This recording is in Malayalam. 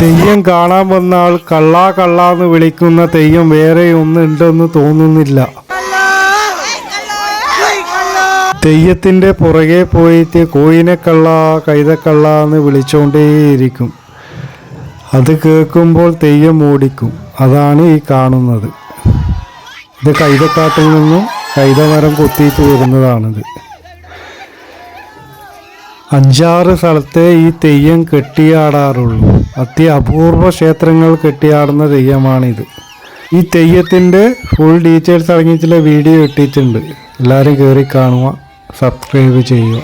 തെയ്യം കാണാൻ വന്ന ആൾ കള്ളാ കള്ളാന്ന് വിളിക്കുന്ന തെയ്യം വേറെ ഒന്നുണ്ടെന്ന് തോന്നുന്നില്ല. തെയ്യത്തിൻ്റെ പുറകെ പോയിട്ട് കോയിനെ കള്ളാ കൈതക്കള്ളാ എന്ന് വിളിച്ചുകൊണ്ടേയിരിക്കും. അത് കേൾക്കുമ്പോൾ തെയ്യം ഓടിക്കും. അതാണ് ഈ കാണുന്നത്. ഇത് കൈതക്കാട്ടിൽ നിന്നും കൈതമരം കൊത്തിയിട്ട് വരുന്നതാണിത്. 5-6 സ്ഥലത്തെ ഈ തെയ്യം കെട്ടിയാടാറുള്ളൂ. അപൂർവ ക്ഷേത്രങ്ങൾ കെട്ടിയാടുന്ന തെയ്യമാണിത്. ഈ തെയ്യത്തിൻ്റെ ഫുൾ ഡീറ്റെയിൽസ് അടങ്ങിയിട്ടുള്ള വീഡിയോ ഇട്ടിട്ടുണ്ട്. എല്ലാവരും കയറി കാണുക, സബ്സ്ക്രൈബ് ചെയ്യുക.